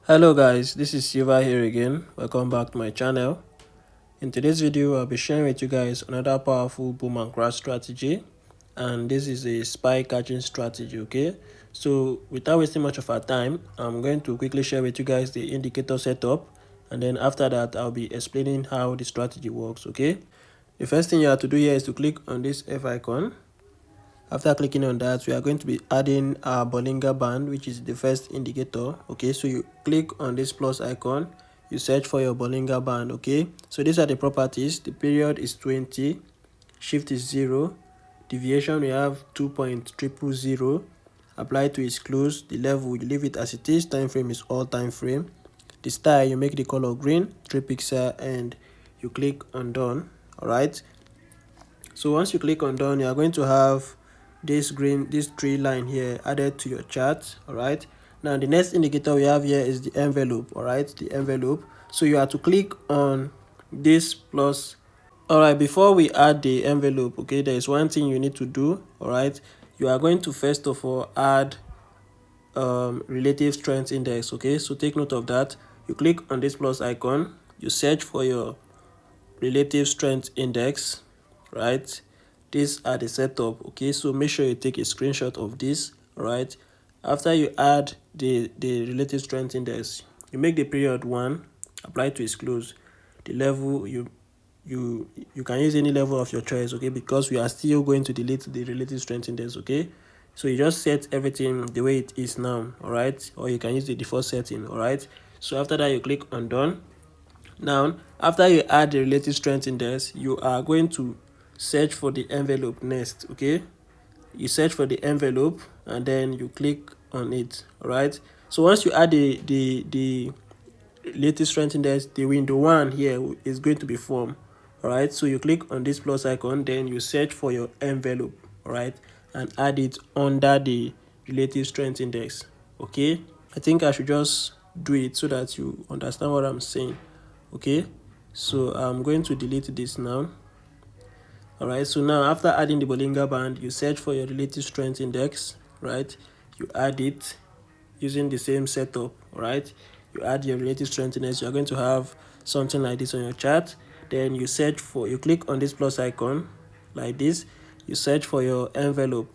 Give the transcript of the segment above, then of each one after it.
Hello guys, this is Silva here again. Welcome back to my channel. In today's video, I'll be sharing with you guys another powerful boom and crash strategy, and this is a spy catching strategy. Okay, so without wasting much of our time, I'm going to quickly share with you guys the indicator setup, and then after that I'll be explaining how the strategy works. Okay, the first thing you have to do here is to click on this F icon. After clicking on that, we are going to be adding our Bollinger Band, which is the first indicator. Okay, so you click on this plus icon, you search for your Bollinger Band. Okay, so these are the properties. The period is 20, shift is 0, deviation we have 2.000, apply to its close, the level you leave it as it is, time frame is all time frame, the style you make the color green, 3 pixel, and you click on done. All right, so once you click on done, you are going to have this three line here added to your chart. All right, now the next indicator we have here is the envelope. All right, the envelope, so you have to click on this plus. All right, before we add the envelope, okay, there is one thing you need to do. All right, you are going to first of all add relative strength index. Okay, so take note of that. You click on this plus icon, you search for your relative strength index, right? These are the setup. Okay, so make sure you take a screenshot of this. All right, after you add the relative strength index, you make the period 1, apply to its close, the level you can use any level of your choice. Okay, because we are still going to delete the relative strength index. Okay, so you just set everything the way it is now. All right, or you can use the default setting. All right, so after that you click on done. Now, after you add the relative strength index, you are going to search for the envelope next. Okay, you search for the envelope and then you click on it. All right, so once you add the relative strength index, the window 1 here is going to be formed. All right, so you click on this plus icon, then you search for your envelope. All right, and add it under the relative strength index. Okay, I think I should just do it so that you understand what I'm saying. Okay, so I'm going to delete this now. All right, so now after adding the Bollinger Band, you search for your relative strength index. Right, you add it using the same setup. All right, you add your relative strength index, you're going to have something like this on your chart. Then you search for, you click on this plus icon like this, you search for your envelope.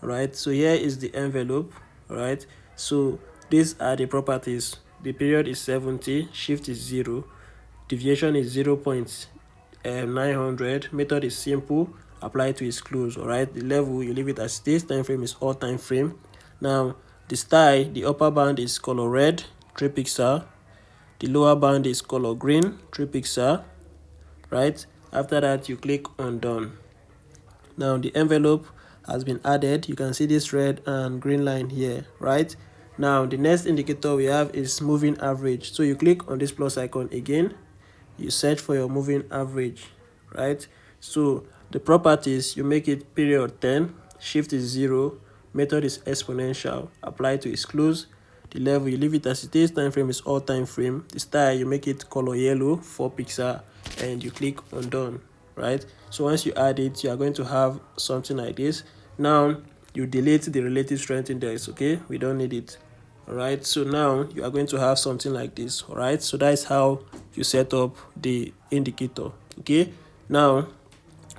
All right, so here is the envelope. All right, so these are the properties. The period is 70, shift is 0, deviation is 0.900, method is simple, apply to its close. All right, the level you leave it as this, time frame is all time frame. Now the style, the upper band is color red, 3 pixel, the lower band is color green, 3 pixel. Right, after that you click on done. Now the envelope has been added. You can see this red and green line here. Right, now the next indicator we have is moving average. So you click on this plus icon again, you search for your moving average. Right, so the properties, you make it period 10, shift is 0, method is exponential, apply to its close, the level you leave it as it is, time frame is all time frame, the style you make it color yellow, 4 pixel, and you click on done. Right, so once you add it, you are going to have something like this. Now you delete the relative strength index. Okay, we don't need it. All right, so now you are going to have something like this. All right, so that is how you set up the indicator. Okay, now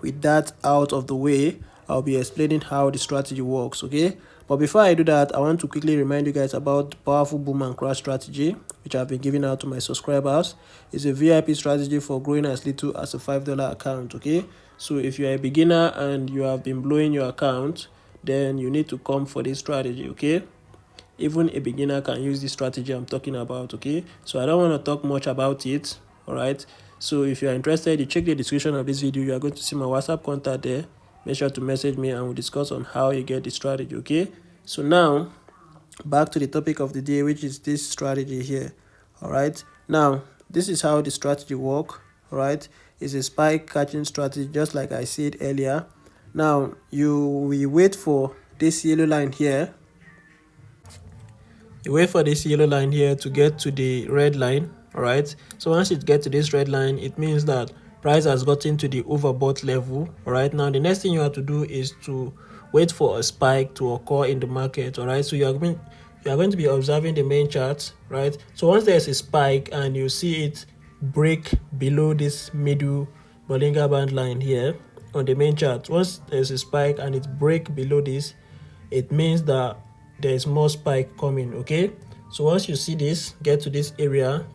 with that out of the way, I'll be explaining how the strategy works. Okay, but before I do that, I want to quickly remind you guys about the powerful boom and crash strategy, which I've been giving out to my subscribers. It's a VIP strategy for growing as little as a $5 account. Okay, so if you're a beginner and you have been blowing your account, then you need to come for this strategy. Okay, even a beginner can use this strategy I'm talking about. Okay, so I don't want to talk much about it. All right, so if you're interested, you check the description of this video, you are going to see my WhatsApp contact there. Make sure to message me and we'll discuss on how you get the strategy. Okay, so now back to the topic of the day, which is this strategy here. All right, now this is how the strategy work. All right, it's a spike catching strategy, just like I said earlier. Now we wait for this yellow line here. You wait for this yellow line here to get to the red line. All right, so once it gets to this red line, it means that price has gotten to the overbought level. All right, now the next thing you have to do is to wait for a spike to occur in the market. All right, so you are going to be observing the main chart, right? So once there's a spike and you see it break below this middle Bollinger Band line here on the main chart, once there's a spike and it break below this, it means that there's more spike coming. Okay, so once you see this, get to this area,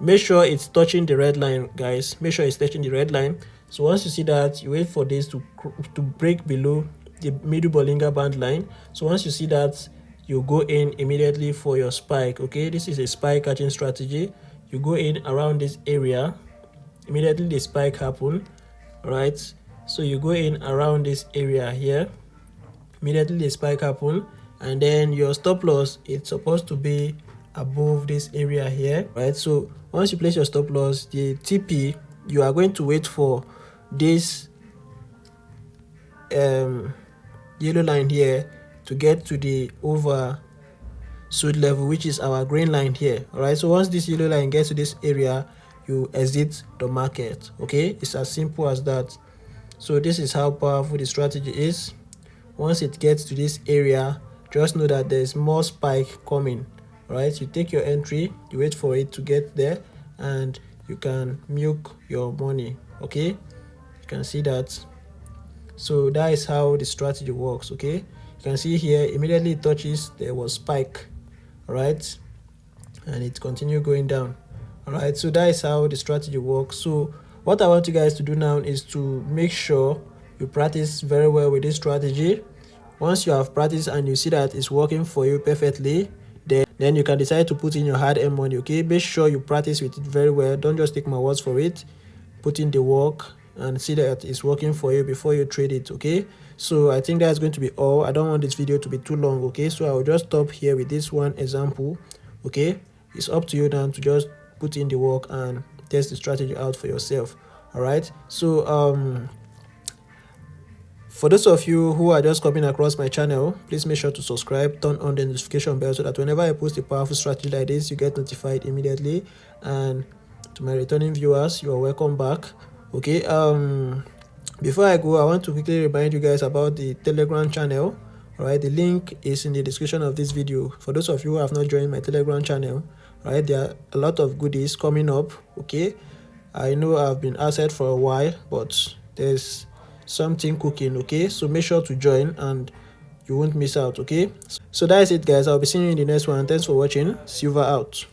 make sure it's touching the red line, guys. Make sure it's touching the red line. So once you see that, you wait for this to break below the middle Bollinger Band line. So once you see that, you go in immediately for your spike. Okay, this is a spike catching strategy. You go in around this area, immediately the spike happen. Right, so you go in around this area here, immediately the spike happen, and then your stop loss, it's supposed to be above this area here, right? So once you place your stop loss, the TP, you are going to wait for this yellow line here to get to the oversold level, which is our green line here. All right, so once this yellow line gets to this area, you exit the market. Okay, it's as simple as that. So this is how powerful the strategy is. Once it gets to this area, just know that there's more spike coming. All right, you take your entry, you wait for it to get there, and you can milk your money. Okay, you can see that. So that is how the strategy works. Okay, you can see here, immediately it touches, there was spike. All right, and it continue going down. All right, so that is how the strategy works. So what I want you guys to do now is to make sure you practice very well with this strategy. Once you have practiced and you see that it's working for you perfectly, then you can decide to put in your hard-earned money. Okay, make sure you practice with it very well. Don't just take my words for it. Put in the work and see that it's working for you before you trade it. Okay, so I think that's going to be all. I don't want this video to be too long. Okay, so I will just stop here with this one example. Okay, it's up to you now to just put in the work and test the strategy out for yourself. All right, so for those of you who are just coming across my channel, please make sure to subscribe, turn on the notification bell so that whenever I post a powerful strategy like this, you get notified immediately. And to my returning viewers, you are welcome back. Okay, before I go, I want to quickly remind you guys about the Telegram channel. All right, the link is in the description of this video. For those of you who have not joined my Telegram channel, all right, there are a lot of goodies coming up. Okay, I know I've been absent for a while, but there's something cooking. Okay, so make sure to join and you won't miss out. Okay, so that is it, guys. I'll be seeing you in the next one. Thanks for watching. Silver out.